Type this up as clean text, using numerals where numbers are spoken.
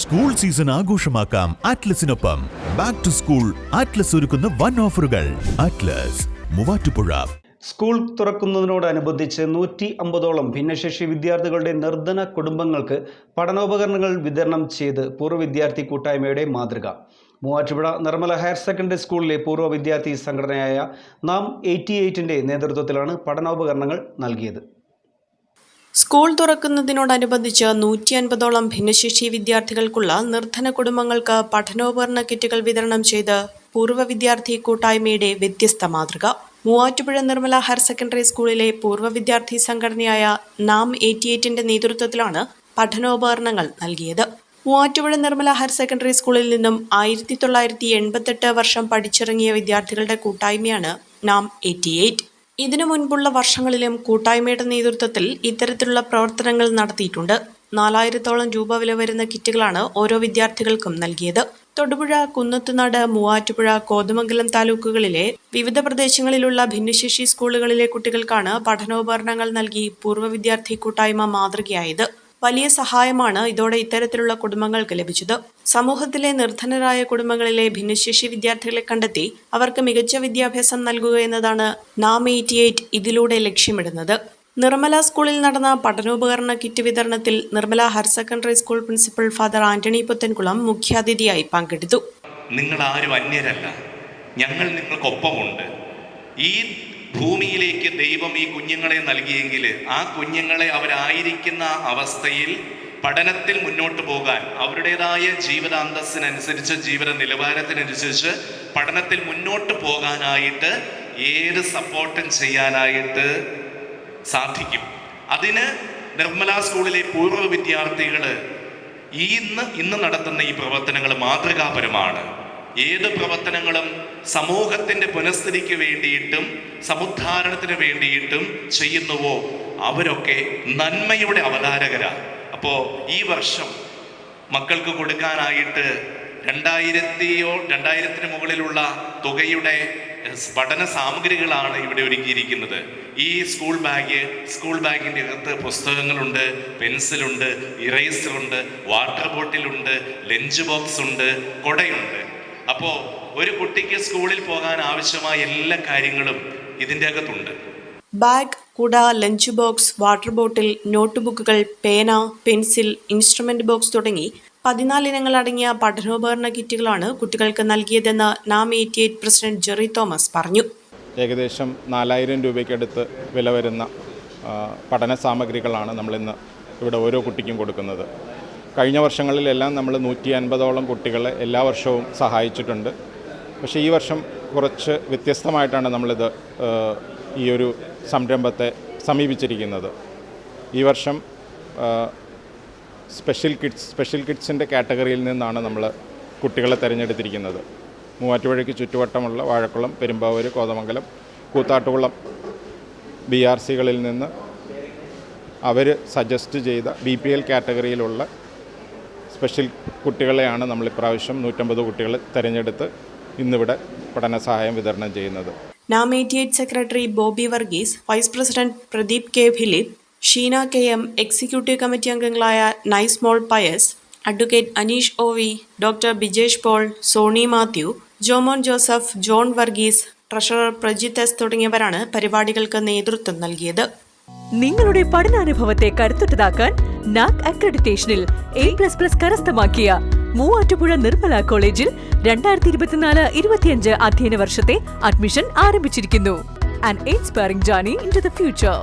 School season ആഘോഷമാക്കാം ആറ്റ്ലസിനൊപ്പം. Back to school Atlas ഒരുക്കുന്ന വൻ ഓഫറുകൾ. ആറ്റ്ലസ് മൂവാറ്റുപുഴ. സ്കൂൾ തുറക്കുന്നതിനോടനുബന്ധിച്ച് 150ഓളം ഭിന്നശേഷി വിദ്യാർത്ഥികളുടെ നിർധന കുടുംബങ്ങൾക്ക് പഠനോപകരണങ്ങൾ വിതരണം ചെയ്ത് പൂർവ്വ വിദ്യാർത്ഥി കൂട്ടായ്മയുടെ മാതൃക. മൂവാറ്റുപുഴ നിർമ്മല ഹയർ സെക്കൻഡറി സ്കൂളിലെ പൂർവ്വ വിദ്യാർത്ഥി സംഘടനയായ നാം 88ന്റെ നേതൃത്വത്തിലാണ് പഠനോപകരണങ്ങൾ നൽകിയത്. സ്കൂൾ തുറക്കുന്നതിനോടനുബന്ധിച്ച് 150ഓളം ഭിന്നശേഷി വിദ്യാർത്ഥികൾക്കുള്ള നിർധന കുടുംബങ്ങൾക്ക് പഠനോപകരണ കിറ്റുകൾ വിതരണം ചെയ്ത് പൂർവ്വ വിദ്യാർത്ഥി കൂട്ടായ്മയുടെ വ്യത്യസ്ത മാതൃക. മൂവാറ്റുപുഴ നിർമ്മല ഹയർ സെക്കൻഡറി സ്കൂളിലെ പൂർവ്വ വിദ്യാർത്ഥി സംഘടനയായ നാം 88ന്റെ നേതൃത്വത്തിലാണ് പഠനോപകരണങ്ങൾ നൽകിയത്. മൂവാറ്റുപുഴ നിർമ്മല ഹയർ സെക്കൻഡറി സ്കൂളിൽ നിന്നും 1988 വർഷം പഠിച്ചിറങ്ങിയ വിദ്യാർത്ഥികളുടെ കൂട്ടായ്മയാണ് നാം 88. ഇതിനു മുൻപുള്ള വർഷങ്ങളിലും കൂട്ടായ്മയുടെ നേതൃത്വത്തിൽ ഇത്തരത്തിലുള്ള പ്രവർത്തനങ്ങൾ നടത്തിയിട്ടുണ്ട്. 4000ഓളം രൂപ വില വരുന്ന കിറ്റുകളാണ് ഓരോ വിദ്യാർത്ഥികൾക്കും നൽകിയത്. തൊടുപുഴ, കുന്നത്തുനാട്, മൂവാറ്റുപുഴ, കോതമംഗലം താലൂക്കുകളിലെ വിവിധ പ്രദേശങ്ങളിലുള്ള ഭിന്നശേഷി സ്കൂളുകളിലെ കുട്ടികൾക്കാണ് പഠനോപകരണങ്ങൾ നൽകി പൂർവ്വ വിദ്യാർത്ഥി കൂട്ടായ്മ മാതൃകയായത്. വലിയ സഹായമാണ് ഇതോടെ ഇത്തരത്തിലുള്ള കുടുംബങ്ങൾക്ക് ലഭിച്ചത്. സമൂഹത്തിലെ നിർധനരായ കുടുംബങ്ങളിലെ ഭിന്നശേഷി വിദ്യാർത്ഥികളെ കണ്ടെത്തി അവർക്ക് മികച്ച വിദ്യാഭ്യാസം നൽകുക എന്നതാണ് നാം 88 ഇതിലൂടെ ലക്ഷ്യമിടുന്നത്. നിർമ്മല സ്കൂളിൽ നടന്ന പഠനോപകരണ കിറ്റ് വിതരണത്തിൽ Nirmala higher secondary school principal father Antony Puthenkulam മുഖ്യാതിഥിയായി പങ്കെടുത്തു. നിങ്ങൾ ആരും അന്യരല്ല, ഞങ്ങൾ നിങ്ങൾക്കൊപ്പമുണ്ട്. ഈ ഭൂമിയിലേക്ക് ദൈവം ഈ കുഞ്ഞുങ്ങളെ നൽകിയെങ്കിൽ ആ കുഞ്ഞുങ്ങളെ അവരായിരിക്കുന്ന അവസ്ഥയിൽ പഠനത്തിൽ മുന്നോട്ട് പോകാൻ അവരുടേതായ ജീവിതാന്തസ്സിനനുസരിച്ച് ജീവിത നിലവാരത്തിനനുസരിച്ച് പഠനത്തിൽ മുന്നോട്ട് പോകാനായിട്ട് ഏത് സപ്പോർട്ടും ചെയ്യാനായിട്ട് സാധിക്കും. അതിന് നിർമ്മല സ്കൂളിലെ പൂർവ്വ വിദ്യാർത്ഥികൾ ഇന്ന് നടത്തുന്ന ഈ പ്രവർത്തനങ്ങൾ മാതൃകാപരമാണ്. ഏത് പ്രവർത്തനങ്ങളും സമൂഹത്തിൻ്റെ പുനഃസ്ഥിതിക്ക് വേണ്ടിയിട്ടും സമുദ്ധാരണത്തിന് വേണ്ടിയിട്ടും ചെയ്യുന്നുവോ അവരൊക്കെ നന്മയുടെ അവതാരകരാണ്. അപ്പോൾ ഈ വർഷം മക്കൾക്ക് കൊടുക്കാനായിട്ട് 2000-ന് മുകളിലുള്ള തുകയുടെ പഠന സാമഗ്രികളാണ് ഇവിടെ ഒരുക്കിയിരിക്കുന്നത്. ഈ സ്കൂൾ ബാഗിൻ്റെ അകത്ത് പുസ്തകങ്ങളുണ്ട്, പെൻസിലുണ്ട്, ഇറേസറുണ്ട്, വാട്ടർ ബോട്ടിലുണ്ട്, ലഞ്ച് ബോക്സ് ഉണ്ട്, കൊടയുണ്ട്. അപ്പോൾ ഒരു കുട്ടിക്ക് സ്കൂളിൽ പോകാൻ ആവശ്യമായ എല്ലാ കാര്യങ്ങളും ഇതിൻ്റെ അകത്തുണ്ട്. ബാഗ്, കുട, lunch box, water bottle, note ബുക്കുകൾ, പേന, പെൻസിൽ, ഇൻസ്ട്രുമെന്റ് ബോക്സ് തുടങ്ങി 14 ഇനങ്ങൾ അടങ്ങിയ പഠനോപകരണ കിറ്റുകളാണ് കുട്ടികൾക്ക് നൽകിയതെന്ന് നാം 88 പ്രസിഡന്റ് ജെറി തോമസ് പറഞ്ഞു. ഏകദേശം 4000 രൂപയ്ക്കടുത്ത് വില വരുന്ന പഠന സാമഗ്രികളാണ് നമ്മളിന്ന് ഇവിടെ ഓരോ കുട്ടിക്കും കൊടുക്കുന്നത്. കഴിഞ്ഞ വർഷങ്ങളിലെല്ലാം നമ്മൾ 150ഓളം കുട്ടികളെ എല്ലാ വർഷവും സഹായിച്ചിട്ടുണ്ട്. പക്ഷേ ഈ വർഷം കുറച്ച് വ്യത്യസ്തമായിട്ടാണ് നമ്മളിത് ഈ ഒരു സംരംഭത്തെ സമീപിച്ചിരിക്കുന്നത്. ഈ വർഷം സ്പെഷ്യൽ കിഡ്സിൻ്റെ കാറ്റഗറിയിൽ നിന്നാണ് നമ്മൾ കുട്ടികളെ തിരഞ്ഞെടുത്തിരിക്കുന്നത്. മൂവാറ്റുപുഴയ്ക്ക് ചുറ്റുവട്ടമുള്ള വാഴക്കുളം, പെരുമ്പാവൂർ, കോതമംഗലം, കൂത്താട്ടുകുളം BRCകളിൽ നിന്ന് അവർ സജസ്റ്റ് ചെയ്ത BPL കാറ്റഗറിയിലുള്ള സ്പെഷ്യൽ കുട്ടികളെയാണ് നമ്മൾ ഇപ്രാവശ്യം 150 കുട്ടികളെ തിരഞ്ഞെടുത്ത് ഇന്നിവിടെ പഠന സഹായം വിതരണം ചെയ്യുന്നത്. നാം 88 secretary Bobby Varghese, vice president Pradeep K. Philip, Sheena KM, executive committee അംഗങ്ങളായ Nicemol Pius, advocate Aneesh OV, doctor Bijesh Paul, Sony Mathew, Jomon Joseph, John Varghese, treasurer Prajith S തുടങ്ങിയവരാണ് പരിപാടികൾക്ക് നേതൃത്വം നൽകിയത്. നിങ്ങളുടെ പഠനാനുഭവത്തെ കരുത്തുറ്റതാക്കാൻ നാക് അക്രഡിറ്റേഷനിൽ A++ കരസ്ഥമാക്കിയ മൂവാറ്റുപുഴ നിർമ്മല കോളേജിൽ 2024-25 അധ്യയന വർഷത്തെ അഡ്മിഷൻ ആരംഭിച്ചിരിക്കുന്നു. An inspiring journey into the future.